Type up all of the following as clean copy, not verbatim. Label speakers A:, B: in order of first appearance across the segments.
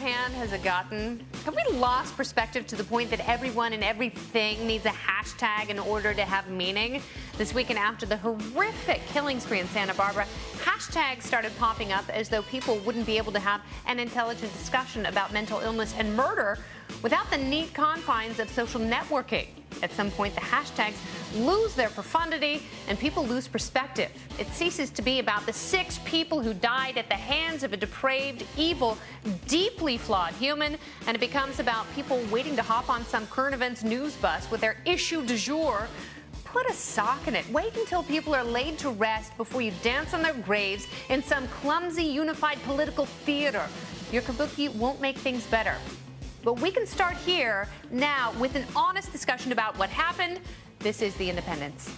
A: hand has it gotten? Have we lost perspective to the point that everyone and everything needs a hashtag in order to have meaning? This weekend, after the horrific killing spree in Santa Barbara, hashtags started popping up as though people wouldn't be able to have an intelligent discussion about mental illness and murder without the neat confines of social networking. At some point, the hashtags lose their profundity and people lose perspective. It ceases to be about the 6 people who died at the hands of a depraved, evil, deeply flawed human, and it becomes about people waiting to hop on some current events news bus with their issue du jour. Put a sock in it. Wait until people are laid to rest before you dance on their graves in some clumsy, unified political theater. Your kabuki won't make things better. But we can start here now with an honest discussion about what happened. This is The Independence.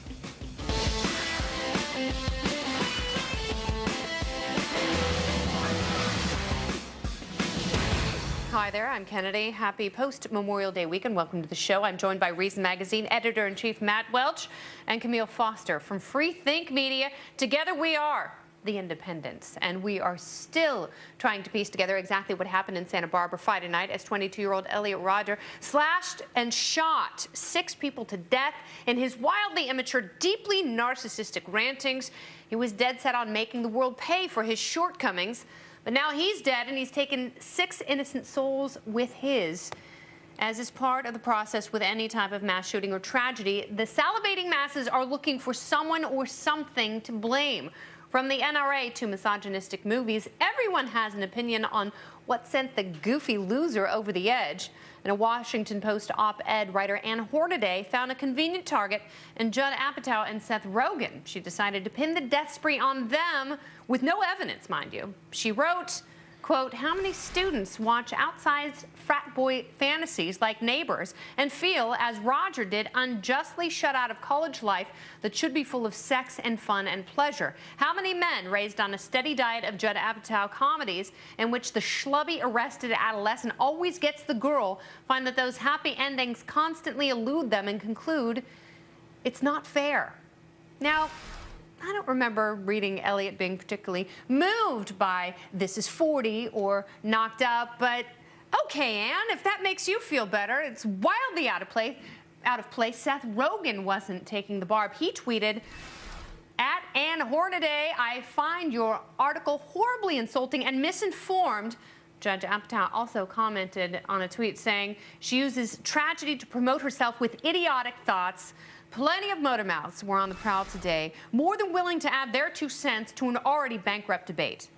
A: Hi there, I'm Kennedy. Happy post-Memorial Day weekend. Welcome to the show. I'm joined by Reason Magazine editor-in-chief Matt Welch and Kmele Foster from Free Think Media. Together we are The Independence, and we are still trying to piece together exactly what happened in Santa Barbara Friday night as 22-year-old Elliot Rodger slashed and shot 6 people to death in his wildly immature, deeply narcissistic rantings. He was dead set on making the world pay for his shortcomings, but now he's dead and he's taken 6 innocent souls with his. As is part of the process with any type of mass shooting or tragedy, the salivating masses are looking for someone or something to blame. From the NRA to misogynistic movies, everyone has an opinion on what sent the goofy loser over the edge. And a Washington Post op-ed writer, Ann Hornaday, found a convenient target in Judd Apatow and Seth Rogen. She decided to pin the death spree on them with no evidence, mind you. She wrote, quote, how many students watch outsized frat boy fantasies like Neighbors and feel, as Rodger did, unjustly shut out of college life that should be full of sex and fun and pleasure? How many men raised on a steady diet of Judd Apatow comedies in which the schlubby arrested adolescent always gets the girl find that those happy endings constantly elude them and conclude it's not fair? Now, I don't remember reading Elliot being particularly moved by This Is 40 or Knocked Up, but okay, Ann, if that makes you feel better, it's wildly out of place. Seth Rogen wasn't taking the barb. He tweeted, at Ann Hornaday, I find your article horribly insulting and misinformed. Judge Apatow also commented on a tweet saying she uses tragedy to promote herself with idiotic thoughts. Plenty of motor mouths were on the prowl today, more than willing to add their 2 cents to an already bankrupt debate.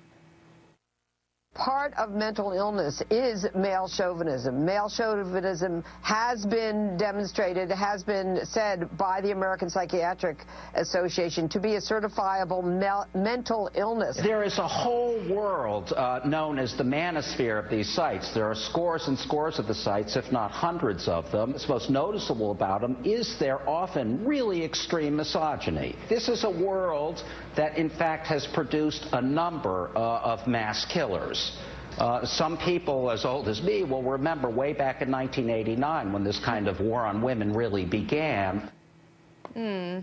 B: Part of mental illness is male chauvinism. Male chauvinism has been demonstrated, has been said by the American Psychiatric Association to be a certifiable mental illness.
C: There is a whole world known as the manosphere of these sites. There are scores and scores of the sites, if not hundreds of them. What's most noticeable about them is their often really extreme misogyny. This is a world that, in fact, has produced a number of mass killers. Some people as old as me will remember way back in 1989 when this kind of war on women really began.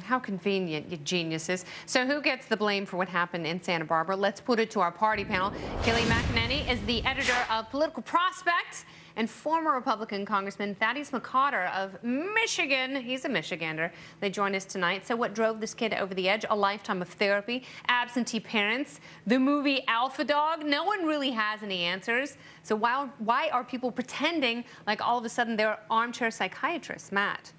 A: How convenient, you geniuses. So who gets the blame for what happened in Santa Barbara? Let's put it to our party panel. Kayleigh McEnany is the editor of Political Prospect, and former Republican Congressman Thaddeus McCotter of Michigan. He's a Michigander. They join us tonight. So what drove this kid over the edge? A lifetime of therapy, absentee parents, the movie Alpha Dog? No one really has any answers. So why are people pretending like all of a sudden they're armchair psychiatrists? Matt.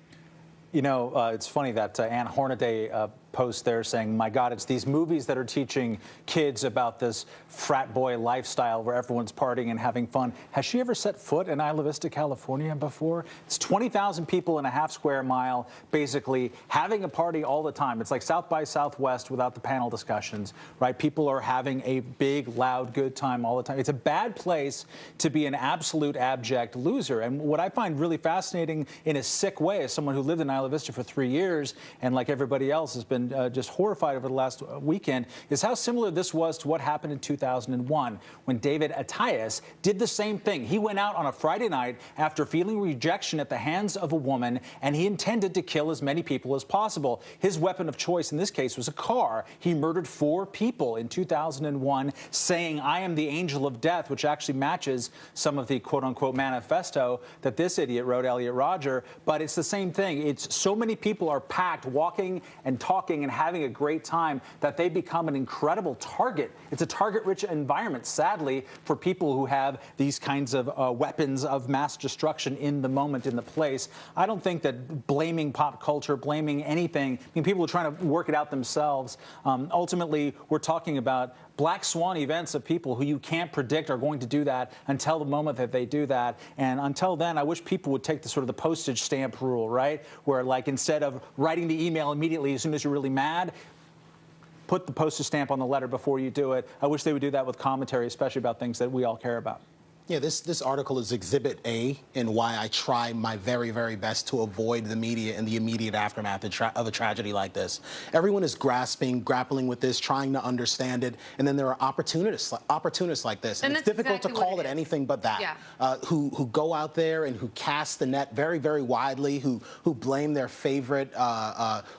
D: You know, it's funny that Ann Hornaday post there saying, my God, it's these movies that are teaching kids about this frat boy lifestyle where everyone's partying and having fun. Has she ever set foot in Isla Vista, California before? It's 20,000 people in a half square mile, basically having a party all the time. It's like South by Southwest without the panel discussions, right? People are having a big, loud, good time all the time. It's a bad place to be an absolute abject loser. And what I find really fascinating in a sick way, as someone who lived in Isla Vista for 3 years and like everybody else has been been just horrified over the last weekend is how similar this was to what happened in 2001 when David Attias did the same thing. He went out on a Friday night after feeling rejection at the hands of a woman, and he intended to kill as many people as possible. His weapon of choice in this case was a car. He murdered 4 people in 2001, saying, "I am the angel of death," which actually matches some of the quote-unquote manifesto that this idiot wrote, Elliot Rodger. But it's the same thing. It's so many people are packed, walking and talking and having a great time, that they become an incredible target. It's a target-rich environment, sadly, for people who have these kinds of weapons of mass destruction in the moment, in the place. I don't think that blaming pop culture, blaming anything, I mean, people are trying to work it out themselves. Ultimately, we're talking about black swan events of people who you can't predict are going to do that until the moment that they do that. And until then, I wish people would take the sort of the postage stamp rule, right? Where, like, instead of writing the email immediately as soon as you're really mad, put the postage stamp on the letter before you do it. I wish they would do that with commentary, especially about things that we all care about.
E: Yeah, this article is Exhibit A in why I try my very, very best to avoid the media in the immediate aftermath of a tragedy like this. Everyone is grappling with this, trying to understand it, and then there are opportunists like this. And it's difficult to call it anything but that, who go out there and who cast the net very, very widely, who blame their favorite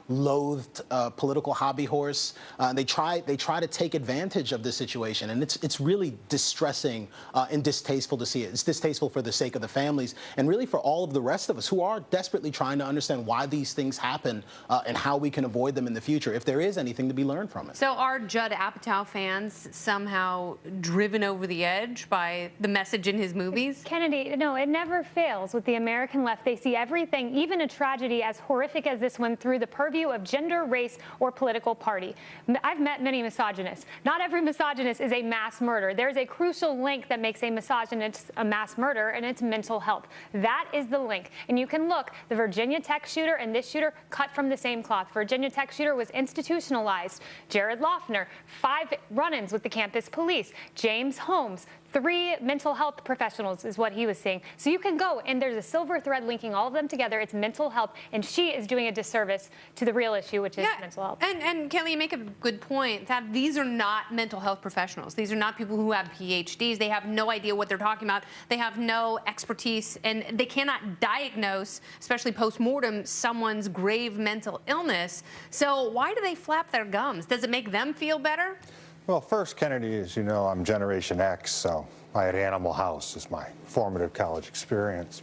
E: loathed political hobby horse. They try to take advantage of this situation, and it's really distressing and distasteful to see it. It's distasteful for the sake of the families and really for all of the rest of us who are desperately trying to understand why these things happen and how we can avoid them in the future, if there is anything to be learned from it.
A: So are Judd Apatow fans somehow driven over the edge by the message in his movies?
F: Kennedy, no, it never fails with the American left. They see everything, even a tragedy as horrific as this one, through the purview of gender, race, or political party. I've met many misogynists. Not every misogynist is a mass murderer. There's a crucial link that makes a misogynist a mass murder, and it's mental health. That is the link. And you can look, the Virginia Tech shooter and this shooter cut from the same cloth. Virginia Tech shooter was institutionalized. Jared Loughner, 5 run-ins with the campus police. James Holmes, 3 mental health professionals is what he was seeing. So you can go, and there's a silver thread linking all of them together. It's mental health, and she is doing a disservice to the real issue, which is mental health.
A: And Kayleigh, you make a good point that these are not mental health professionals. These are not people who have PhDs. They have no idea what they're talking about. They have no expertise, and they cannot diagnose, especially post-mortem, someone's grave mental illness. So why do they flap their gums? Does it make them feel better?
G: Well, first, Kennedy, as you know, I'm Generation X, so I had Animal House as my formative college experience.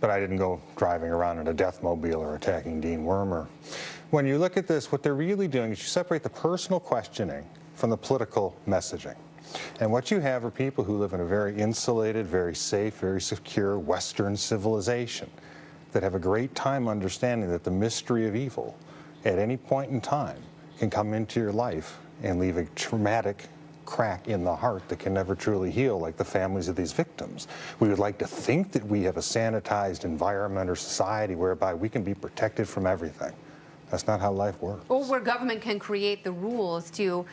G: But I didn't go driving around in a deathmobile or attacking Dean Wormer. When you look at this, what they're really doing is you separate the personal questioning from the political messaging. And what you have are people who live in a very insulated, very safe, very secure Western civilization that have a great time understanding that the mystery of evil at any point in time can come into your life and leave a traumatic crack in the heart that can never truly heal, like the families of these victims. We would like to think that we have a sanitized environment or society whereby we can be protected from everything. That's not how life works.
A: Or where government can create the rules to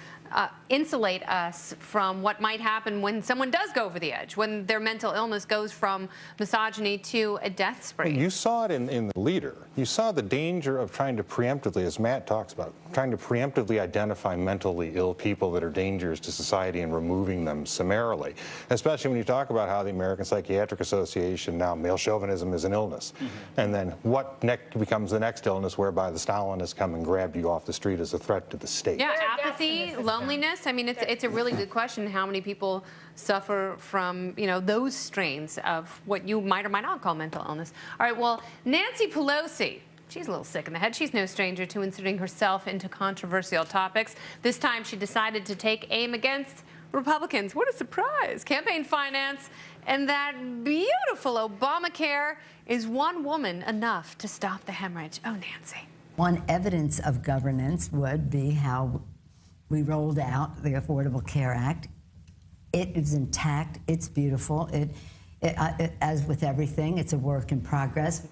A: insulate us from what might happen when someone does go over the edge, when their mental illness goes from misogyny to a death spree.
G: You saw it in The Leader. You saw the danger of trying to preemptively, as Matt talks about, trying to preemptively identify mentally ill people that are dangerous to society and removing them summarily, especially when you talk about how the American Psychiatric Association, now male chauvinism is an illness. And then what becomes the next illness whereby the Stalinists come and grab you off the street as a threat to the state.
A: Yeah, apathy, loneliness. I mean, it's a really good question how many people suffer from, you know, those strains of what you might or might not call mental illness. All right, well, Nancy Pelosi, she's a little sick in the head. She's no stranger to inserting herself into controversial topics. This time she decided to take aim against Republicans. What a surprise. Campaign finance and that beautiful Obamacare. Is one woman enough to stop the hemorrhage? Oh, Nancy.
H: One evidence of governance would be how we rolled out the Affordable Care Act. It is intact. It's beautiful. As with everything, it's a work in progress.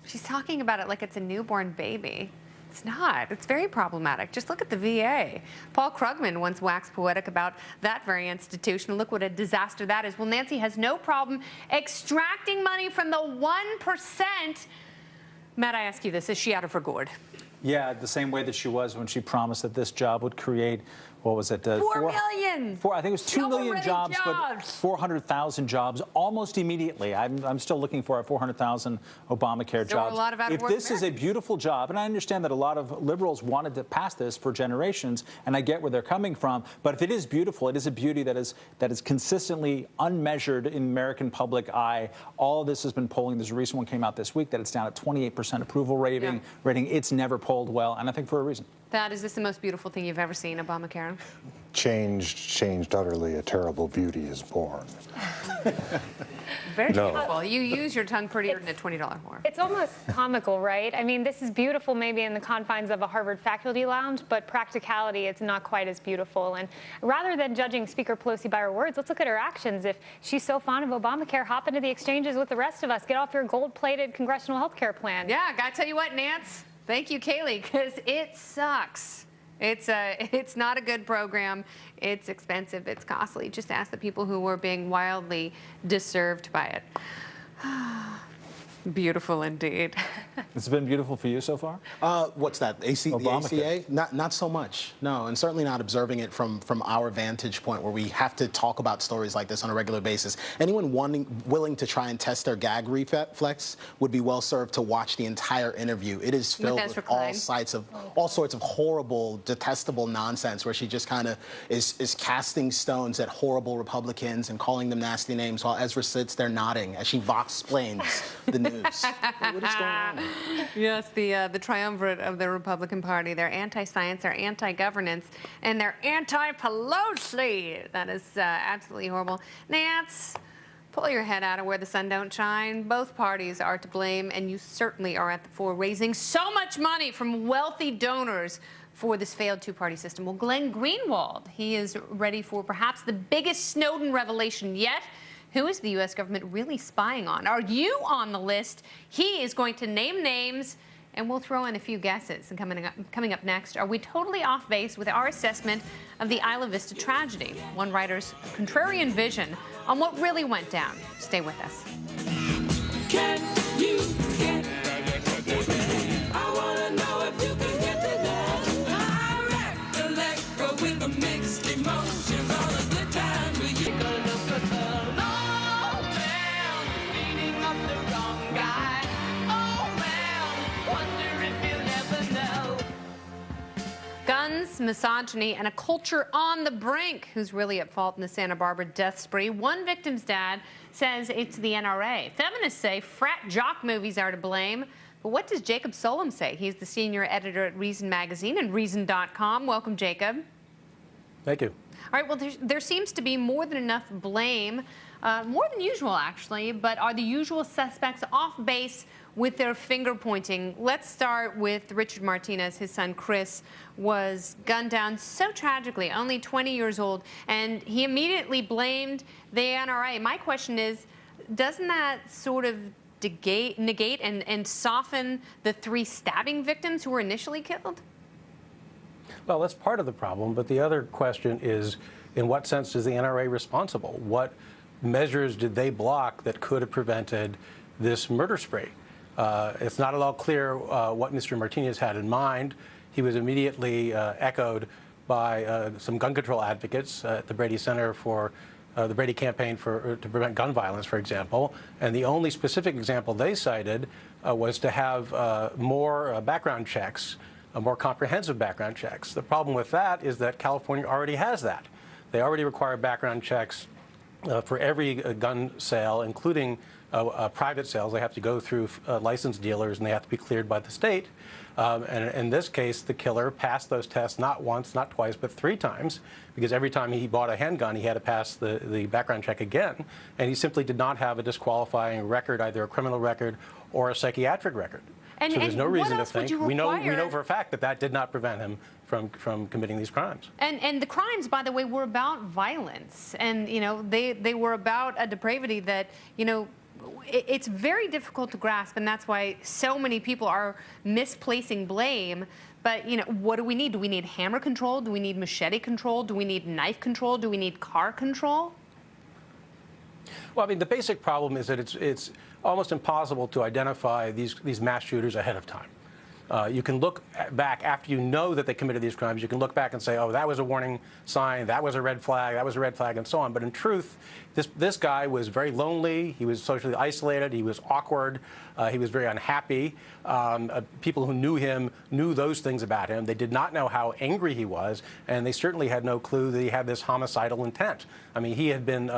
A: She's talking about it like it's a newborn baby. It's not. It's very problematic. Just look at the VA. Paul Krugman once waxed poetic about that very institution. Look what a disaster that is. Well, Nancy has no problem extracting money from the 1%. Matt, I ask you this. Is she out of her gourd?
D: Yeah, the same way that she was when she promised that this job would create, what was it?
A: 4 million.
D: I think it was 2 million jobs, but 400,000 jobs almost immediately. I'm still looking for 400,000 Obamacare jobs.
A: A lot of
D: if this is a beautiful job, and I understand that a lot of liberals wanted to pass this for generations, and I get where they're coming from, but if it is beautiful, it is a beauty that is consistently unmeasured in the American public eye. All of this has been polling. There's a recent one came out this week that it's down at 28% approval rating. It's never polled well, and I think for a reason.
A: Thad, is this the most beautiful thing you've ever seen, Obamacare?
G: Changed utterly. A terrible beauty is born.
A: Very beautiful. You use your tongue prettier than a $20 whore.
F: It's almost comical, right? I mean, this is beautiful maybe in the confines of a Harvard faculty lounge, but practicality, it's not quite as beautiful. And rather than judging Speaker Pelosi by her words, let's look at her actions. If she's so fond of Obamacare, hop into the exchanges with the rest of us. Get off your gold-plated congressional health care plan.
A: Yeah, gotta tell you what, Nance. Thank you, Kayleigh, because it sucks. It's not a good program. It's expensive. It's costly. Just ask the people who were being wildly disserved by it. Beautiful indeed.
D: It's been beautiful for you so far?
E: What's that? The ACA? Not so much. No, and certainly not observing it from our vantage point where we have to talk about stories like this on a regular basis. Anyone willing to try and test their gag reflex would be well served to watch the entire interview. It is filled with all sorts of horrible, detestable nonsense where she just kind of is casting stones at horrible Republicans and calling them nasty names while Ezra sits there nodding as she vox-plains the news. What is going on?
A: Yes, the triumvirate of the Republican Party. They're anti-science, they're anti-governance, and they're anti-Pelosi. That is absolutely horrible. Nance, pull your head out of where the sun don't shine. Both parties are to blame, and you certainly are at the fore, raising so much money from wealthy donors for this failed two-party system. Well, Glenn Greenwald, he is ready for perhaps the biggest Snowden revelation yet. Who is the U.S. government really spying on? Are you on the list? He is going to name names, and we'll throw in a few guesses. And coming up next, are we totally off base with our assessment of the Isla Vista tragedy? One writer's contrarian vision on what really went down. Stay with us.
I: Can you get I want to know if you can get to that. I recollect with a mixed emotions all of the time. But you gonna look at the long man beating up the wrong guy. Oh man, wonder if you'll ever know.
A: Guns, misogyny, and a culture on the brink. Who's really at fault in the Santa Barbara death spree? One victim's dad says it's the NRA. Feminists say frat jock movies are to blame. But what does Jacob Sullum say? He's the senior editor at Reason Magazine and Reason.com. Welcome, Jacob.
J: Thank you.
A: All right, well, there seems to be more than enough blame, more than usual, actually, but are the usual suspects off base with their finger pointing? Let's start with Richard Martinez. His son, Chris, was gunned down so tragically, only 20 years old, and he immediately blamed the NRA. My question is, doesn't that sort of negate and soften the 3 stabbing victims who were initially killed?
J: Well, that's part of the problem, but the other question is, in what sense is the NRA responsible? What measures did they block that could have prevented this murder spree? It's not at all clear what Mr. Martinez had in mind. He was immediately echoed by some gun control advocates at the Brady Center for the Brady campaign to prevent gun violence, for example. And the only specific example they cited was to have more background checks, more comprehensive background checks. The problem with that is that California already has that. They already require background checks for every gun sale, including private sales. They have to go through licensed dealers, and they have to be cleared by the state. And in this case, the killer passed those tests not once, not twice, but 3 times, because every time he bought a handgun, he had to pass the background check again. And he simply did not have a disqualifying record, either a criminal record or a psychiatric record. So there's no reason to think. We know for a fact that that did not prevent him from committing these crimes.
A: And the crimes, by the way, were about violence. And, you know, they were about a depravity that, you know, it's very difficult to grasp, and that's why so many people are misplacing blame. But, you know, what do we need? Do we need hammer control? Do we need machete control? Do we need knife control? Do we need car control?
J: Well, I mean, the basic problem is that it's almost impossible to identify these mass shooters ahead of time. You can look back after you know that they committed these crimes. You can look back and say, oh, that was a warning sign, that was a red flag, that was a red flag, and so on. But in truth, this guy was very lonely. He was socially isolated. He was awkward. He was very unhappy. People who knew him knew those things about him. They did not know how angry he was, and they certainly had no clue that he had this homicidal intent. I mean, he had been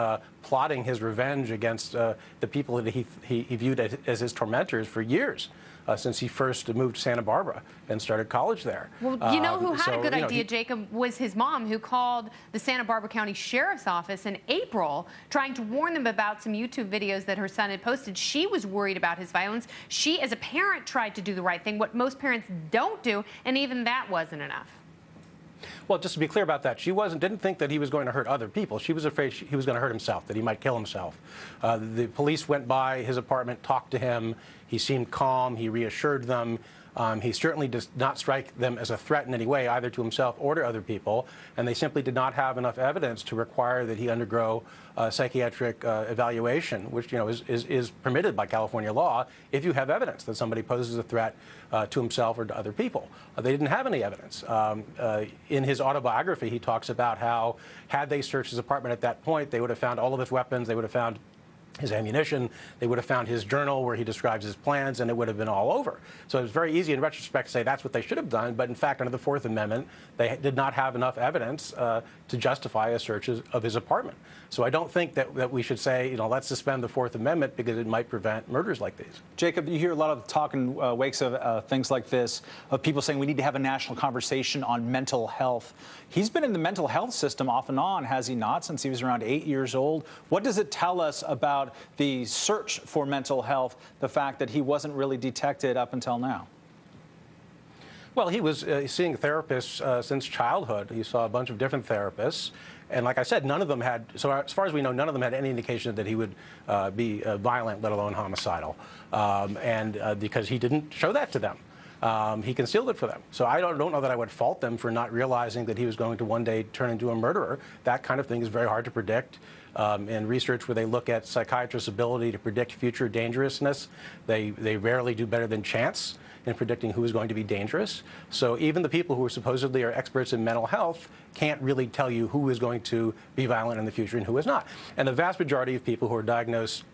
J: plotting his revenge against the people that he viewed as his tormentors for years. Since he first moved to Santa Barbara and started college there.
A: Well, you know who had a good idea, Jacob, was his mom, who called the Santa Barbara County Sheriff's Office in April trying to warn them about some YouTube videos that her son had posted. She was worried about his violence. She, as a parent, tried to do the right thing, what most parents don't do, and even that wasn't enough.
J: Well, just to be clear about that, she didn't think that he was going to hurt other people. She was afraid he was going to hurt himself, that he might kill himself. The police went by his apartment, talked to him. He seemed calm. He reassured them. He certainly does not strike them as a threat in any way, either to himself or to other people. And they simply did not have enough evidence to require that he undergo psychiatric evaluation, which is permitted by California law if you have evidence that somebody poses a threat to himself or to other people. They didn't have any evidence. In his autobiography, he talks about how, had they searched his apartment at that point, they would have found all of his weapons, they would have found his ammunition, they would have found his journal where he describes his plans, and it would have been all over. So it's very easy in retrospect to say that's what they should have done, but in fact, under the Fourth Amendment, they did not have enough evidence to justify a search of his apartment. So I don't think that we should say, let's suspend the Fourth Amendment because it might prevent murders like these.
D: Jacob, you hear a lot of talk in wakes of things like this, of people saying we need to have a national conversation on mental health. He's been in the mental health system off and on, has he not, since he was around 8 years old? What does it tell us about the search for mental health, the fact that he wasn't really detected up until now?
J: Well, he was seeing therapists since childhood. He saw a bunch of different therapists. And like I said, none of them had, so as far as we know, none of them had any indication that he would be violent, let alone homicidal. Because he didn't show that to them. He concealed it for them. So I don't know that I would fault them for not realizing that he was going to one day turn into a murderer. That kind of thing is very hard to predict. In research where they look at psychiatrists' ability to predict future dangerousness, they rarely do better than chance in predicting who is going to be dangerous. So even the people who supposedly are experts in mental health can't really tell you who is going to be violent in the future and who is not. And the vast majority of people who are diagnosed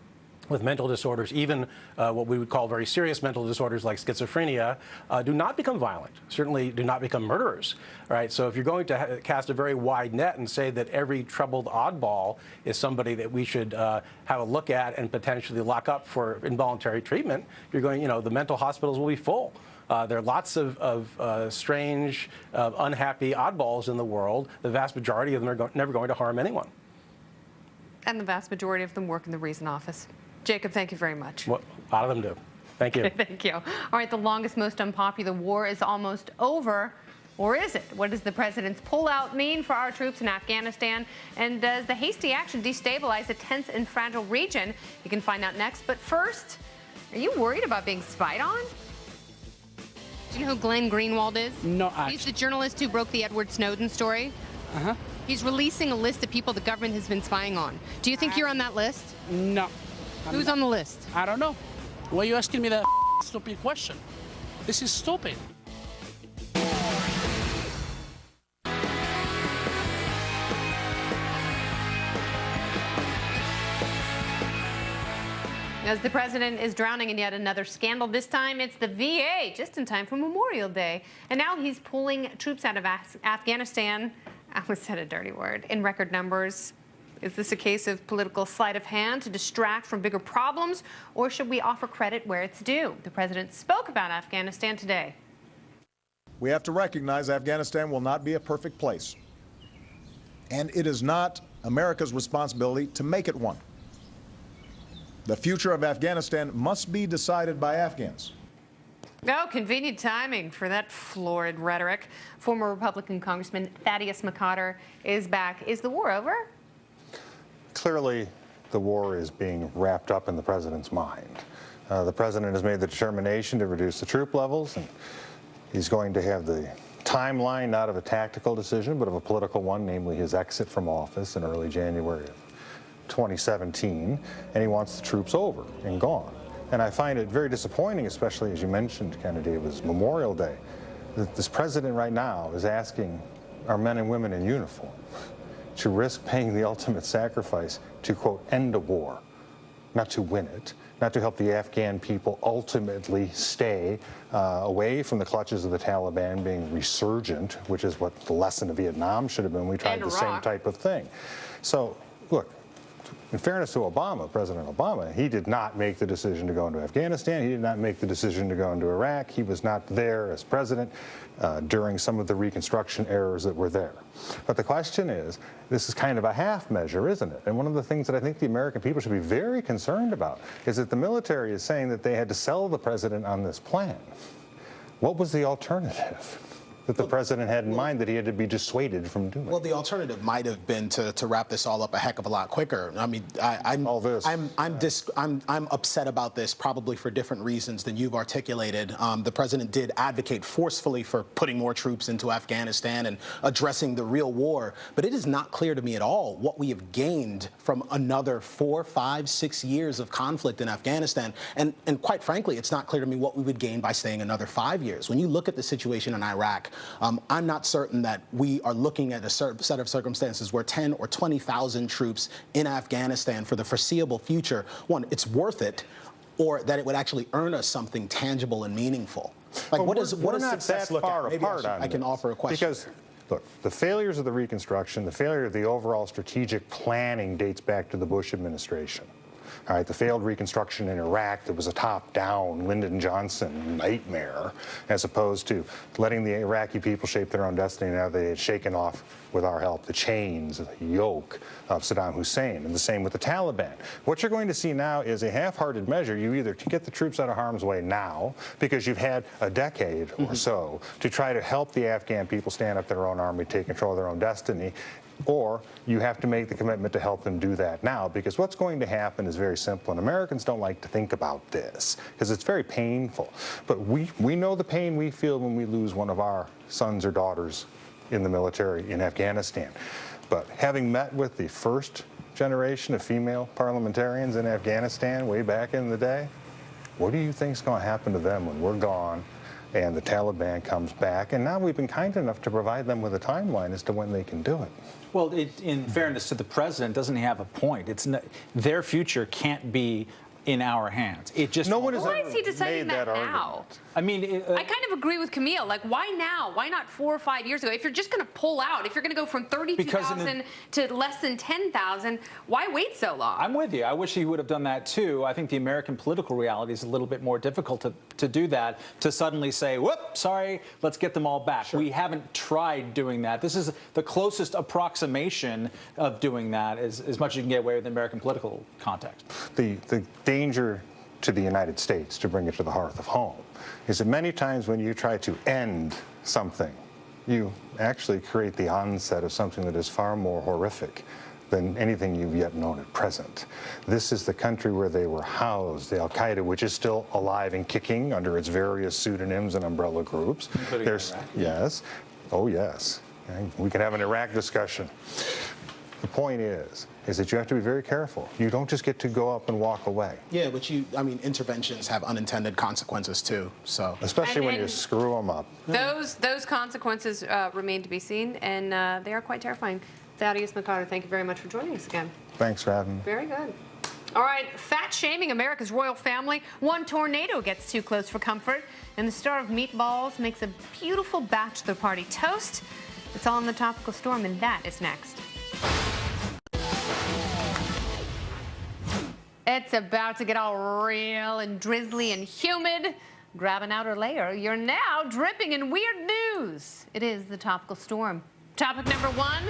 J: with mental disorders, even what we would call very serious mental disorders like schizophrenia, do not become violent, certainly do not become murderers. Right? So if you're going to cast a very wide net and say that every troubled oddball is somebody that we should have a look at and potentially lock up for involuntary treatment, you're going, the mental hospitals will be full. There are lots of strange, unhappy oddballs in the world. The vast majority of them are never going to harm anyone.
A: And the vast majority of them work in the Reason office. Jacob, thank you very much.
J: Well, a lot of them do. Thank you.
A: Thank you. All right, the longest, most unpopular war is almost over. Or is it? What does the president's pullout mean for our troops in Afghanistan? And does the hasty action destabilize a tense and fragile region? You can find out next. But first, are you worried about being spied on? Do you know who Glenn Greenwald is?
K: No,
A: He's the journalist who broke the Edward Snowden story.
K: Uh-huh.
A: He's releasing a list of people the government has been spying on. Do you think you're on that list?
K: No.
A: Who's on the list?
K: I don't know. Why are you asking me that stupid question? This is stupid.
A: As the president is drowning in yet another scandal, this time it's the VA, just in time for Memorial Day. And now he's pulling troops out of Afghanistan, I almost said a dirty word, in record numbers. Is this a case of political sleight of hand to distract from bigger problems, or should we offer credit where it's due? The president spoke about Afghanistan today.
L: We have to recognize Afghanistan will not be a perfect place. And it is not America's responsibility to make it one. The future of Afghanistan must be decided by Afghans.
A: Oh, convenient timing for that florid rhetoric. Former Republican Congressman Thaddeus McCotter is back. Is the war over?
G: Clearly, the war is being wrapped up in the president's mind. The president has made the determination to reduce the troop levels, and he's going to have the timeline not of a tactical decision, but of a political one, namely his exit from office in early January of 2017, and he wants the troops over and gone. And I find it very disappointing, especially as you mentioned, Kennedy, it was Memorial Day, that this president right now is asking our men and women in uniform to risk paying the ultimate sacrifice to, quote, end a war, not to win it, not to help the Afghan people ultimately stay away from the clutches of the Taliban being resurgent, which is what the lesson of Vietnam should have been. We tried the same type of thing. So, look, in fairness to Obama, President Obama, he did not make the decision to go into Afghanistan. He did not make the decision to go into Iraq. He was not there as president during some of the Reconstruction errors that were there. But the question is, this is kind of a half measure, isn't it? And one of the things that I think the American people should be very concerned about is that the military is saying that they had to sell the president on this plan. What was the alternative that the president had in mind that he had to be dissuaded from doing?
E: Well, the alternative might have been to wrap this all up a heck of a lot quicker. I mean, I'm upset about this probably for different reasons than you've articulated. The president did advocate forcefully for putting more troops into Afghanistan and addressing the real war, but it is not clear to me at all what we have gained from another 4, 5, 6 years of conflict in Afghanistan. And quite frankly, it's not clear to me what we would gain by staying another 5 years. When you look at the situation in Iraq, I'm not certain that we are looking at a set of circumstances where 10 or 20,000 troops in Afghanistan for the foreseeable future, one, it's worth it, or that it would actually earn us something tangible and meaningful. Like, what does success look at? Maybe I can offer a question.
G: Because, look, the failures of the Reconstruction, the failure of the overall strategic planning dates back to the Bush administration. All right, the failed Reconstruction in Iraq that was a top-down Lyndon Johnson nightmare, as opposed to letting the Iraqi people shape their own destiny. Now they had shaken off, with our help, the chains, the yoke of Saddam Hussein, and the same with the Taliban. What you're going to see now is a half-hearted measure. You either get the troops out of harm's way now, because you've had a decade or so to try to help the Afghan people stand up their own army, take control of their own destiny, or you have to make the commitment to help them do that now, because what's going to happen is very simple, and Americans don't like to think about this because it's very painful. But we know the pain we feel when we lose one of our sons or daughters in the military in Afghanistan. But having met with the first generation of female parliamentarians in Afghanistan way back in the day, what do you think is going to happen to them when we're gone and the Taliban comes back? And now we've been kind enough to provide them with a timeline as to when they can do it.
D: Well, in fairness to the president, doesn't he have a point? Their future can't be in our hands. It just
A: why is he deciding that now?
D: I mean,
A: I kind of agree with Kmele. Like, why now? Why not 4 or 5 years ago? If you're just going to pull out, if you're going to go from 32,000 to less than 10,000, why wait so long?
D: I'm with you. I wish he would have done that too. I think the American political reality is a little bit more difficult to do that, to suddenly say, whoop, sorry, let's get them all back. Sure. We haven't tried doing that. This is the closest approximation of doing that, as much as you can get away with the American political context.
G: The danger to the United States, to bring it to the hearth of home, is that many times when you try to end something, you actually create the onset of something that is far more horrific than anything you've yet known at present. This is the country where they were housed, the Al-Qaeda, which is still alive and kicking under its various pseudonyms and umbrella groups. There's, yes, oh yes, we can have an Iraq discussion. The point is that you have to be very careful. You don't just get to go up and walk away.
E: Yeah, but I mean, interventions have unintended consequences too, so.
G: Especially when you screw them up.
A: Those consequences remain to be seen, and they are quite terrifying. Thaddeus McCotter, thank you very much for joining us again.
G: Thanks for having me.
A: Very good. All right, fat-shaming America's royal family. One tornado gets too close for comfort, and the star of Meatballs makes a beautiful bachelor party toast. It's all in the topical storm, and that is next. It's about to get all real and drizzly and humid. Grab an outer layer. You're now dripping in weird news. It is the topical storm. Topic number one.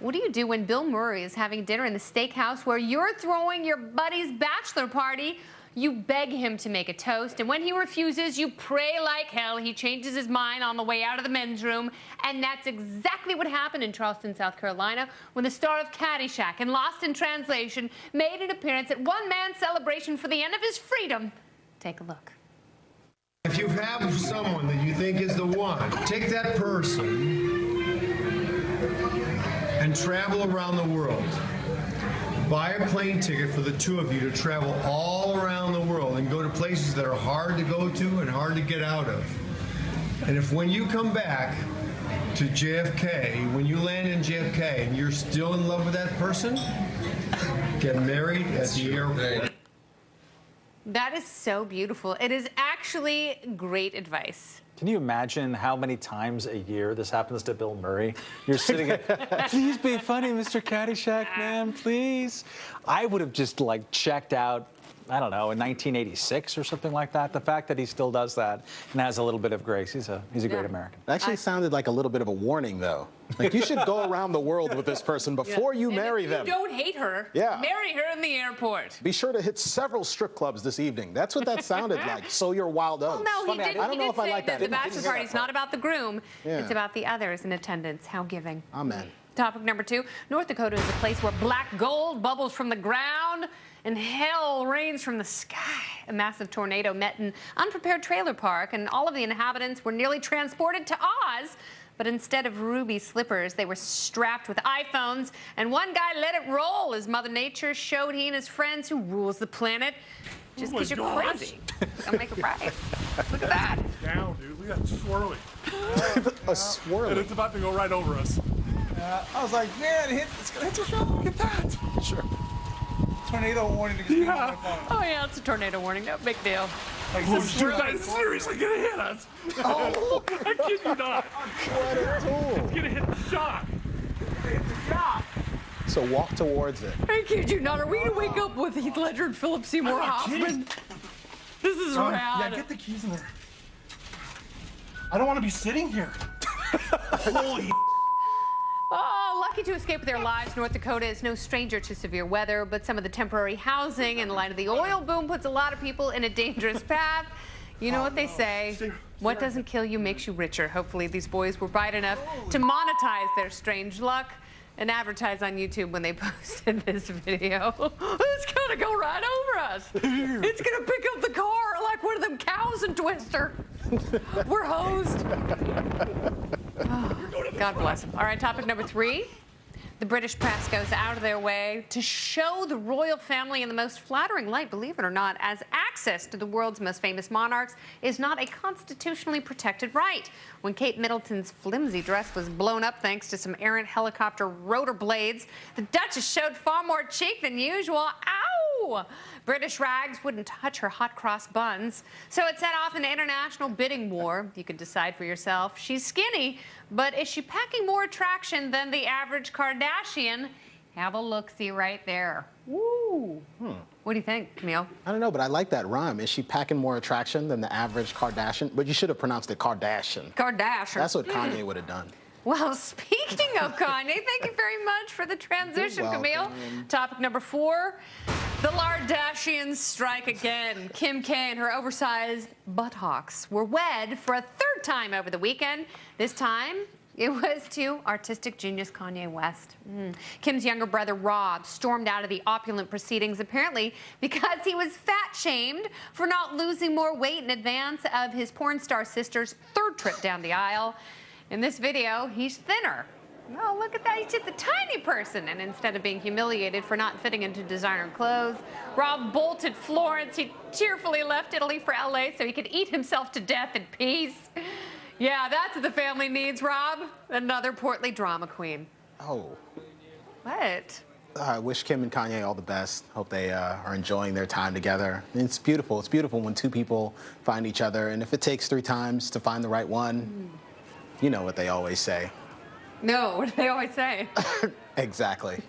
A: What do you do when Bill Murray is having dinner in the steakhouse where you're throwing your buddy's bachelor party? You beg him to make a toast, and when he refuses, you pray like hell he changes his mind on the way out of the men's room. And that's exactly what happened in Charleston, South Carolina, when the star of Caddyshack and Lost in Translation made an appearance at one man's celebration for the end of his freedom. Take a look.
M: If you have someone that you think is the one, take that person and travel around the world. buy a plane ticket for the two of you to travel all around the world and go to places that are hard to go to and hard to get out of. And if when you come back to JFK, when you land in JFK and you're still in love with that person, get married at the airport.
A: That is so beautiful. It is actually great advice.
D: Can you imagine how many times a year this happens to Bill Murray? You're sitting at, please be funny, Mr. Caddyshack, man, please. I would have just like checked out, I don't know, in 1986 or something like that. The fact that he still does that and has a little bit of grace, he's a great American.
E: It actually sounded like a little bit of a warning, though. Like, you should go around the world with this person before you marry them.
A: You don't hate her.
E: Yeah.
A: Marry her in the airport.
E: Be sure to hit several strip clubs this evening. That's what that sounded like. So you're wild oats.
A: Well, no, he did.
E: I don't know if I like that.
A: The bachelor party is not about the groom.
E: Yeah.
A: It's about the others in attendance. How giving.
E: Amen.
A: Topic number 2. North Dakota is a place where black gold bubbles from the ground and hell rains from the sky. A massive tornado met an unprepared trailer park, and all of the inhabitants were nearly transported to Oz. But instead of ruby slippers, they were strapped with iPhones, and one guy let it roll as Mother Nature showed he and his friends who rules the planet. Just because you're crazy. Don't make it right. Look at that.
N: Down, dude. We got swirly.
E: A swirly.
N: And it's about to go right over us.
O: I was like, man, it's gonna hit the show. Look at that.
E: Sure.
O: Tornado warning to get on my phone.
A: Oh, yeah, it's a tornado warning. No big deal.
N: Like, oh, dude, that is seriously gonna hit us. Oh, I kid you not.
E: What a tool.
N: It's gonna hit the shock.
E: So walk towards it.
A: I kid you not. Are we gonna wake up with Heath Ledger and Philip Seymour Hoffman? This is rad.
N: Yeah, get the keys in there. I don't want to be sitting here. Holy.
A: Oh, lucky to escape with their lives, North Dakota is no stranger to severe weather, but some of the temporary housing in light of the oil boom puts a lot of people in a dangerous path. You know what they say, what doesn't kill you makes you richer. Hopefully these boys were bright enough to monetize their strange luck and advertise on YouTube when they posted this video. It's gonna go right over us. It's gonna pick up the car like one of them cows in Twister. We're hosed. Oh, God bless them. All right, topic number 3. The British press goes out of their way to show the royal family in the most flattering light, believe it or not, as access to the world's most famous monarchs is not a constitutionally protected right. When Kate Middleton's flimsy dress was blown up thanks to some errant helicopter rotor blades, the Duchess showed far more cheek than usual. Ow! British rags wouldn't touch her hot cross buns, so it set off an international bidding war. You could decide for yourself. She's skinny, but is she packing more attraction than the average Kardashian? Have a look-see right there. Woo! What do you think, Kmele?
E: I don't know, but I like that rhyme. Is she packing more attraction than the average Kardashian? But you should have pronounced it Kardashian.
A: Kardashian.
E: That's what Kanye would have done.
A: Well, speaking of Kanye, thank you very much for the transition, Kmele. Topic number 4, the Lardashians strike again. Kim K and her oversized buttocks were wed for a 3rd time over the weekend. This time, it was to artistic genius Kanye West. Kim's younger brother, Rob, stormed out of the opulent proceedings, apparently because he was fat-shamed for not losing more weight in advance of his porn star sister's 3rd trip down the aisle. In this video, he's thinner. Oh, look at that. He's just a tiny person. And instead of being humiliated for not fitting into designer clothes, Rob bolted Florence. He cheerfully left Italy for LA so he could eat himself to death in peace. Yeah, that's what the family needs, Rob. Another portly drama queen.
E: Oh.
A: What?
E: I wish Kim and Kanye all the best. Hope they are enjoying their time together. It's beautiful. It's beautiful when 2 people find each other. And if it takes 3 times to find the right one, you know what they always say.
A: No, what do they always say?
E: Exactly.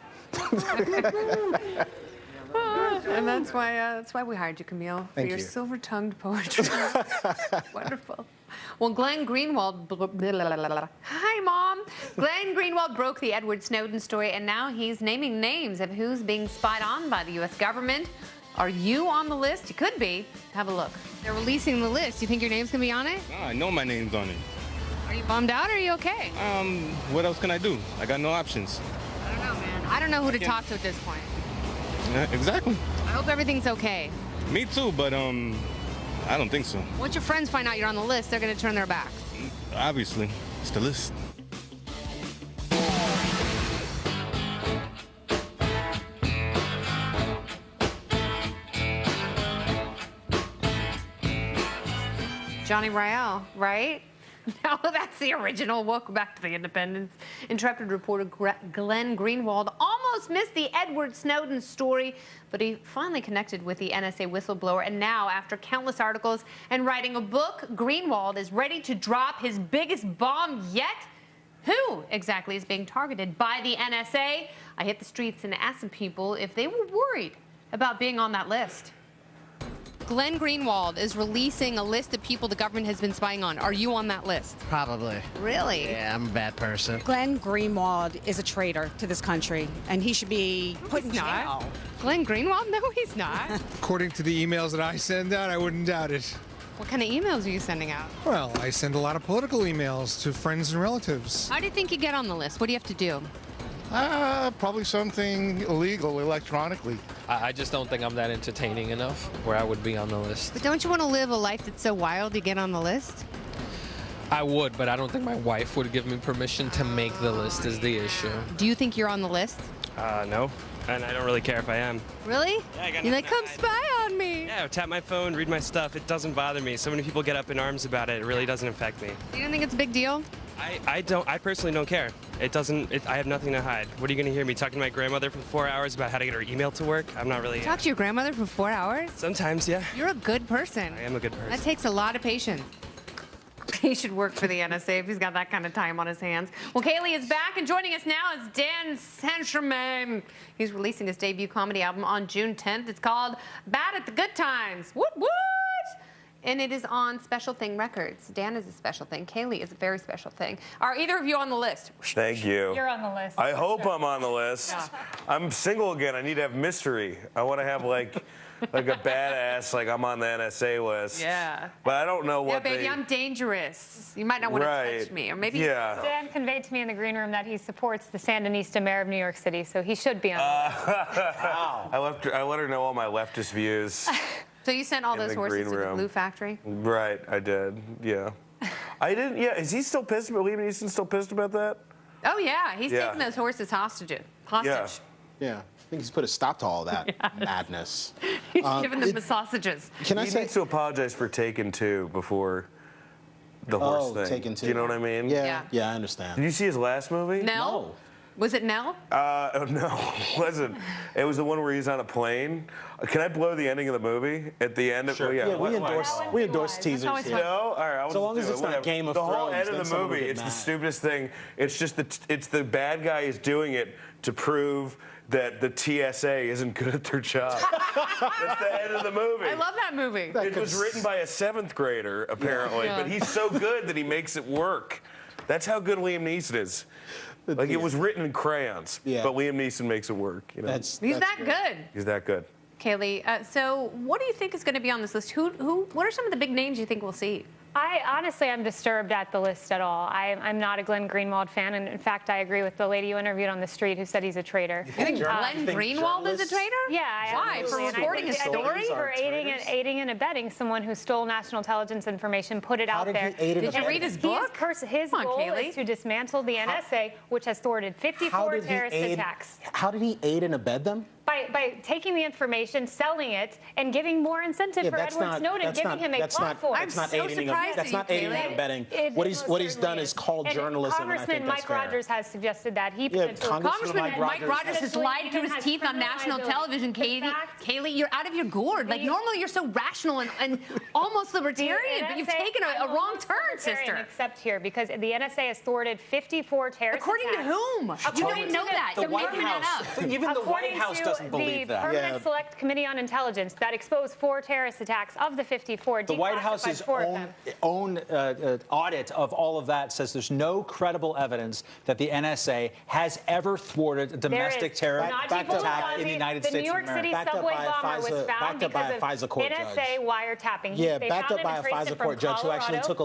A: And that's why we hired you, Kmele, for your silver-tongued poetry. Wonderful. Well, Glenn Greenwald, hi, Mom. Glenn Greenwald broke the Edward Snowden story, and now he's naming names of who's being spied on by the U.S. government. Are you on the list? You could be. Have a look. They're releasing the list. You think your name's going to be on it?
P: I know my name's on it.
A: Are you bummed out or are you okay?
P: What else can I do? I got no options.
A: I don't know, man. I don't know who to talk to at this point.
P: Exactly.
A: I hope everything's okay.
P: Me too, but I don't think so.
A: Once your friends find out you're on the list, they're going to turn their backs.
P: Obviously. It's the list.
A: Johnny Rael, right? No, that's the original. Welcome back to the Independence. Intrepid reporter Glenn Greenwald almost missed the Edward Snowden story, but he finally connected with the NSA whistleblower. And now, after countless articles and writing a book, Greenwald is ready to drop his biggest bomb yet. Who exactly is being targeted by the NSA? I hit the streets and asked some people if they were worried about being on that list. Glenn Greenwald is releasing a list of people the government has been spying on. Are you on that list?
Q: Probably.
A: Really?
Q: Yeah, I'm a bad person.
R: Glenn Greenwald is a traitor to this country, and he should be put in jail.
A: Glenn Greenwald? No, he's not.
S: According to the emails that I send out, I wouldn't doubt it.
A: What kind of emails are you sending out?
S: Well, I send a lot of political emails to friends and relatives.
A: How do you think you get on the list? What do you have to do?
S: Probably something illegal electronically.
T: I just don't think I'm that entertaining enough where I would be on the list.
A: But don't you want to live a life that's so wild to get on the list?
T: I would, but I don't think my wife would give me permission to make the list is the issue.
A: Do you think you're on the list?
U: No. And I don't really care if I am.
A: Really?
U: Yeah, I got
A: You're like,
U: nothing
A: come spy on me.
U: Yeah, tap my phone, read my stuff. It doesn't bother me. So many people get up in arms about it. It really doesn't affect me.
A: You don't think it's a big deal?
U: I personally don't care. I have nothing to hide. What are you going to hear me talking to my grandmother for 4 hours about how to get her email to work? I'm not really...
A: Talk to your grandmother for 4 hours?
U: Sometimes, yeah.
A: You're a good person.
U: I am a good person.
A: That takes a lot of patience. He should work for the NSA if he's got that kind of time on his hands. Well, Kayleigh is back, and joining us now is Dan Germain. He's releasing his debut comedy album on June 10th. It's called Bad at the Good Times. Woot woot! And it is on Special Thing Records. Dan is a special thing. Kayleigh is a very special thing. Are either of you on the list?
V: Thank you.
F: You're on the list.
V: I hope I'm on the list.
F: Yeah.
V: I'm single again. I need to have mystery. I want to have like a badass, like I'm on the NSA list.
A: Yeah.
V: But I don't know what
A: Yeah, baby, I'm dangerous. You might not want to touch me. Or maybe
V: yeah.
F: Dan conveyed to me in the green room that he supports the Sandinista mayor of New York City, so he should be on the list.
V: Wow. I let her know all my leftist views.
A: So you sent all
V: In
A: those
V: the
A: horses
V: green
A: to the
V: room.
A: glue factory?
V: Right, I did. Yeah. I didn't. Yeah. Is he still pissed? Liam Neeson's still pissed about that?
A: Oh, yeah. He's
V: Yeah.
A: taking those horses hostage.
E: Yeah. I think he's put a stop to all that madness.
A: He's giving them the sausages.
V: He needs to apologize for Taken 2 before the horse thing.
E: Taken 2.
V: Do you know what I mean?
E: Yeah. Yeah, I understand.
V: Did you see his last movie?
A: Nell? Was it Nell?
V: No, it wasn't. It was the one where he's on a plane. Can I blow the ending of the movie? At the end of
E: Sure. Yeah, we endorse teasers here.
V: No, all right.
E: So long as it's not Game of
V: Thrones. The
E: Thrones,
V: whole end
E: then
V: of the
E: someone will
V: movie,
E: get
V: it's the
E: mad.
V: stupidest thing. It's just it's the bad guy is doing it to prove that the TSA isn't good at their job. That's the end of the movie.
A: I love that movie.
V: It was written by a 7th grader, apparently,
A: Yeah.
V: but he's so good that he makes it work. That's how good Liam Neeson is. Like, it was written in crayons, but Liam Neeson makes it work. You know?
A: He's that good.
V: He's that good.
A: Kayleigh, so what do you think is going to be on this list? What are some of the big names you think we'll see?
F: I honestly am disturbed at the list at all. I'm not a Glenn Greenwald fan, and in fact, I agree with the lady you interviewed on the street who said he's a traitor.
A: You think Glenn Greenwald is a traitor?
F: Yeah.
A: Why? For reporting a story?
F: For aiding and abetting someone who stole national intelligence information, put it out there.
A: Did you read his book?
F: His goal
A: Kayleigh.
F: is to dismantle the NSA, which has thwarted 54 terrorist attacks.
E: How did he aid and abet them?
F: By taking the information, selling it, and giving more incentive for Edward Snowden, giving him a platform.
E: That's not aiding and abetting. What he's done is called journalism.
F: Congressman Mike Rogers has suggested that he
A: Congressman Mike Rogers has lied through his teeth on national television. Kayleigh, you're out of your gourd. Like, normally you're so rational and almost libertarian, but you've taken a wrong turn, sister.
F: Except here, because the NSA has thwarted 54 terrorist
A: According to whom? You don't know that. You're making that up.
D: Even the White House doesn't believe that.
F: The Permanent Select Committee on Intelligence that exposed 4 terrorist attacks of the 54.
D: The White House's own audit of all of that says there's no credible evidence that the NSA has ever thwarted a domestic terrorist attack in the United States of America.
F: The New York City subway bomber was found because of NSA wiretapping.
E: Yeah, backed up by a FISA court judge who actually took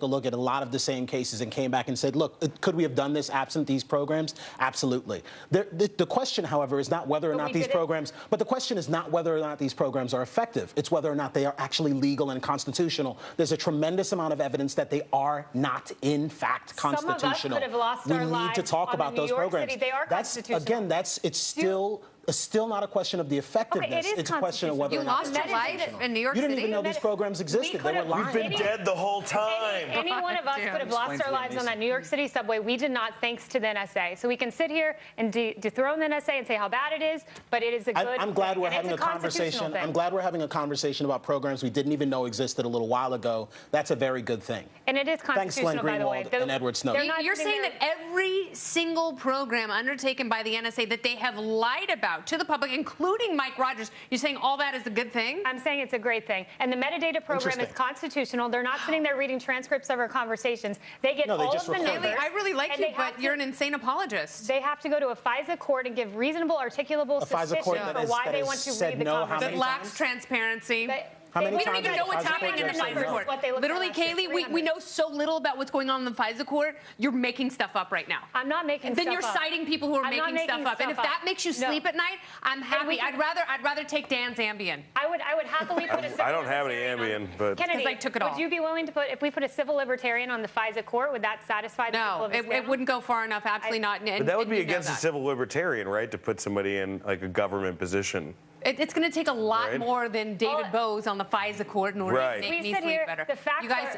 E: a look at a lot of the same cases and came back and said, look, could we have done this absent these programs? Absolutely. The question, however, is not whether or not these programs, but the question is not whether or not these programs are effective. It's whether or not they are actually legal and constitutional. There's a tremendous amount of evidence that they are not, in fact, constitutional.
F: Some of us could have lost our lives
E: to talk about those programs.
F: City. They are constitutional.
E: Again, it's still still not a question of the effectiveness.
F: Okay,
E: it's a question of whether
A: you
E: or not
A: lost your life in New York
E: You didn't
A: City.
E: even know these programs existed. They were lying.
V: We've been dead the whole time.
F: Any one of us could have lost our lives on that New York City subway. We did not, thanks to the NSA. So we can sit here and dethrone the NSA and say how bad it is, but it is a good
E: I'm glad
F: thing.
E: we're
F: And
E: having a
F: it's
E: conversation.
F: thing.
E: I'm glad we're having a conversation about programs we didn't even know existed a little while ago. That's a very good thing.
F: And it is
E: Thanks, Glenn
F: constitutional, by the way.
E: Greenwald and Edward Snowden.
A: You're saying that every single program undertaken by the NSA that they have lied about to the public, including Mike Rogers, you're saying all that is a good thing?
F: I'm saying it's a great thing. And the metadata program is constitutional. They're not sitting there reading transcripts of our conversations. They get all of the numbers.
A: I really like you, but you're an insane apologist.
F: They have to go to a FISA court and give reasonable, articulable suspicion for why they want to read the conversation.
A: That lacks transparency.
E: How many
A: we don't
E: times
A: even know what's happening in the FISA court. Literally, Kayleigh, we know so little about what's going on in the FISA court. You're making stuff up right now.
F: I'm not making
A: stuff up.
F: stuff
A: Then you're
F: up.
A: citing people who are making stuff up. And if that makes you sleep at night, I'm happy. I'd rather take Dan's Ambien.
F: I would happily put a civil
V: I don't have any Ambien, but
F: Kennedy,
A: I took it all.
F: Would you be willing to if we put a civil libertarian on the FISA court, would that satisfy the people of this
A: it wouldn't go far enough. Absolutely not.
V: but that would be against a civil libertarian, right? To put somebody in like a government position.
A: It's going to take a lot more than David Bowes on the FISA court in order to make me sleep better. You guys,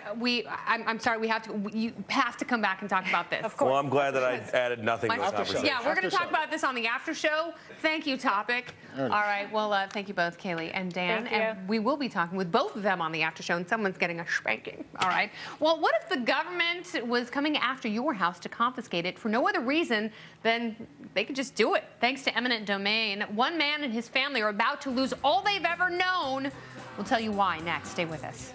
A: I'm sorry, you have to come back and talk about this.
F: Of course.
V: Well, I'm glad that I added nothing to the conversation.
A: Yeah, we're going to talk about this on the after show. Thank you, Topic. All right, well, thank you both, Kayleigh and Dan. And we will be talking with both of them on the after show, and someone's getting a spanking. All right. Well, what if the government was coming after your house to confiscate it for no other reason than they could just do it? Thanks to eminent domain, one man and his family are about to lose all they've ever known. We'll tell you why next. Stay with us.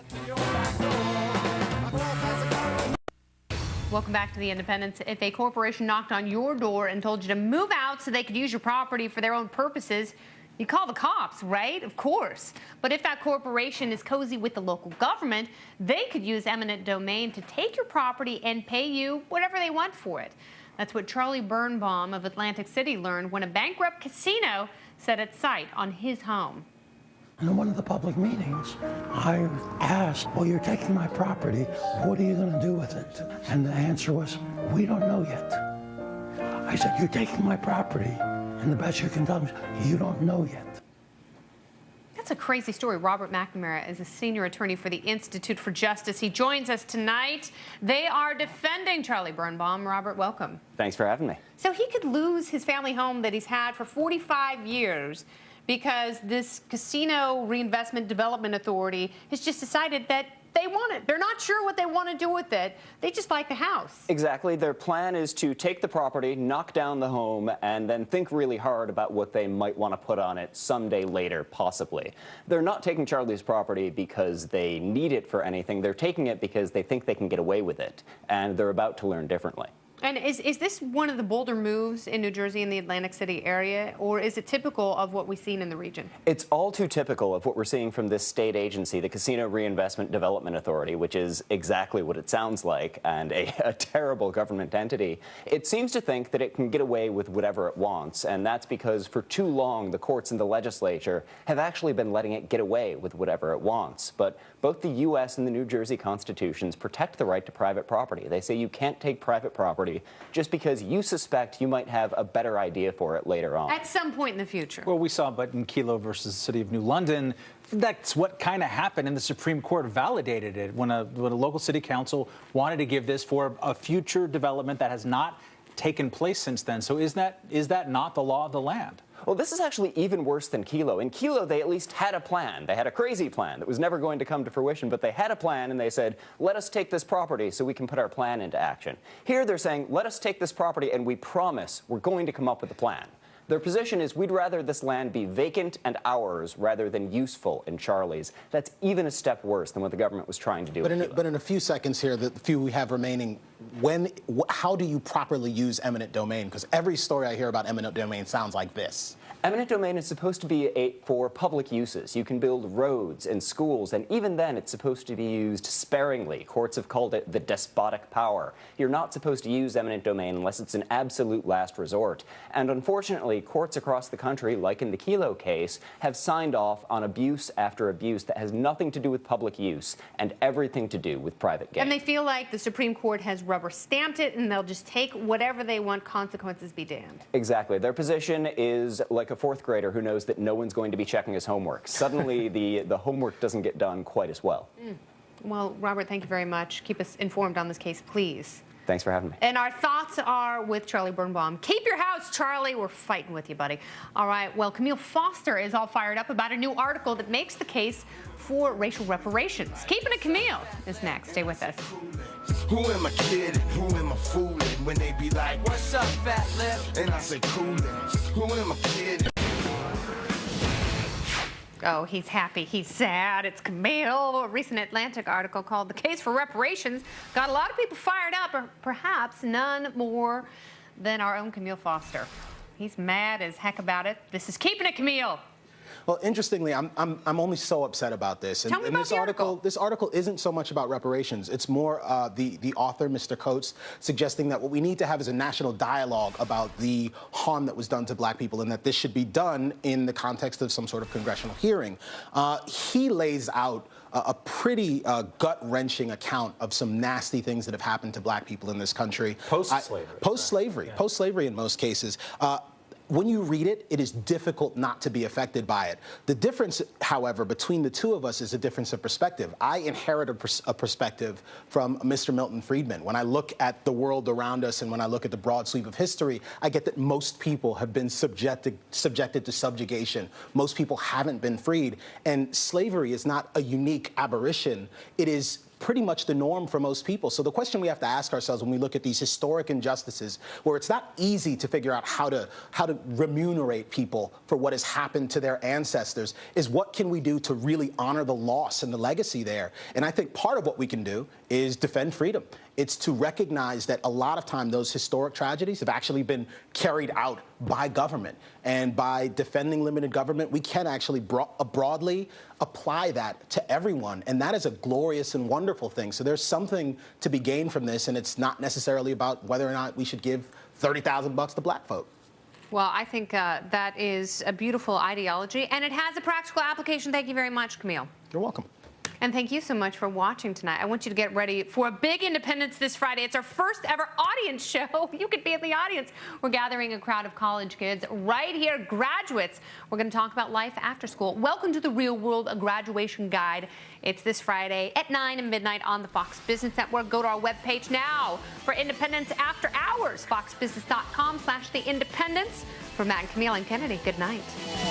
A: Welcome back to The Independence. If a corporation knocked on your door and told you to move out so they could use your property for their own purposes, you call the cops, right? Of course. But if that corporation is cozy with the local government, they could use eminent domain to take your property and pay you whatever they want for it. That's what Charlie Birnbaum of Atlantic City learned when a bankrupt casino set its sight on his home.
B: In one of the public meetings, I asked, well, you're taking my property, what are you going to do with it? And the answer was, we don't know yet. I said, you're taking my property, and the best you can tell me, you don't know yet.
A: That's a crazy story. Robert McNamara is a senior attorney for the Institute for Justice. He joins us tonight. They are defending Charlie Birnbaum. Robert, welcome.
Q: Thanks for having me.
A: So he could lose his family home that he's had for 45 years because this Casino Reinvestment Development Authority has just decided that they want it. They're not sure what they want to do with it. They just like the house.
Q: Exactly. Their plan is to take the property, knock down the home, and then think really hard about what they might want to put on it someday later, possibly. They're not taking Charlie's property because they need it for anything. They're taking it because they think they can get away with it, and they're about to learn differently.
A: And is this one of the bolder moves in New Jersey in the Atlantic City area, or is it typical of what we've seen in the region?
Q: It's all too typical of what we're seeing from this state agency, the Casino Reinvestment Development Authority, which is exactly what it sounds like, and a terrible government entity. It seems to think that it can get away with whatever it wants, and that's because for too long the courts and the legislature have actually been letting it get away with whatever it wants. But both the U.S. and the New Jersey constitutions protect the right to private property. They say you can't take private property just because you suspect you might have a better idea for it later on.
A: At some point in the future.
D: Well, we saw, but in Kelo versus the City of New London, that's what kind of happened, and the Supreme Court validated it when a local city council wanted to give this for a future development that has not taken place since then. So is that not the law of the land?
Q: Well, this is actually even worse than Kelo. In Kelo, they at least had a plan. They had a crazy plan that was never going to come to fruition, but they had a plan, and they said, let us take this property so we can put our plan into action. Here, they're saying, let us take this property, and we promise we're going to come up with a plan. Their position is we'd rather this land be vacant and ours rather than useful in Charlie's. That's even a step worse than what the government was trying to do.
E: But in a few seconds here, the few we have remaining, how do you properly use eminent domain? Because every story I hear about eminent domain sounds like this.
Q: Eminent domain is supposed to be for public uses. You can build roads and schools, and even then it's supposed to be used sparingly. Courts have called it the despotic power. You're not supposed to use eminent domain unless it's an absolute last resort. And unfortunately, courts across the country, like in the Kelo case, have signed off on abuse after abuse that has nothing to do with public use and everything to do with private gain.
A: And they feel like the Supreme Court has rubber stamped it and they'll just take whatever they want, consequences be damned.
Q: Exactly. Their position is like like a fourth grader who knows that no one's going to be checking his homework. Suddenly, the homework doesn't get done quite as well.
A: Well, Robert, thank you very much. Keep us informed on this case, please.
Q: Thanks for having me.
A: And our thoughts are with Charlie Birnbaum. Keep your house, Charlie. We're fighting with you, buddy. All right, well, Kmele Foster is all fired up about a new article that makes the case for racial reparations. Keeping it Kmele is next. Stay with us.
C: Who am I kidding? Who am I fooling? When they be like, what's up, fat lip? And I say, coolin'. Who am I kidding?
A: Oh, he's happy. He's sad. It's Kmele. A recent Atlantic article called "The Case for Reparations" got a lot of people fired up, or perhaps none more than our own Kmele Foster. He's mad as heck about it. This is Keeping It Kmele.
E: Well, interestingly, I'm only so upset about this.
A: Tell me about
E: this
A: the article.
E: This article isn't so much about reparations. It's more the author, Mr. Coates, suggesting that what we need to have is a national dialogue about the harm that was done to black people, and that this should be done in the context of some sort of congressional hearing. He lays out a pretty gut-wrenching account of some nasty things that have happened to black people in this country.
D: Post-slavery.
E: Post-slavery.
D: Yeah.
E: Post-slavery in most cases. When you read it, it is difficult not to be affected by it. The difference, however, between the two of us is a difference of perspective. I inherit a perspective from Mr. Milton Friedman. When I look at the world around us and when I look at the broad sweep of history, I get that most people have been subjected to subjugation. Most people haven't been freed. And slavery is not a unique aberration. It is pretty much the norm for most people. So the question we have to ask ourselves when we look at these historic injustices, where it's not easy to figure out how to remunerate people for what has happened to their ancestors, is what can we do to really honor the loss and the legacy there? And I think part of what we can do is defend freedom. It's to recognize that a lot of time those historic tragedies have actually been carried out by government. And by defending limited government, we can actually broadly apply that to everyone. And that is a glorious and wonderful thing. So there's something to be gained from this, and it's not necessarily about whether or not we should give $30,000 to black folk.
A: Well, I think that is a beautiful ideology, and it has a practical application. Thank you very much, Kmele.
E: You're welcome.
A: And thank you so much for watching tonight. I want you to get ready for a big Independence this Friday. It's our first ever audience show. You could be in the audience. We're gathering a crowd of college kids right here, graduates. We're going to talk about life after school. Welcome to the Real World, a graduation guide. It's this Friday at 9 and midnight on the Fox Business Network. Go to our webpage now for Independence After Hours, foxbusiness.com/theindependence. For Matt and Kmele and Kennedy, good night.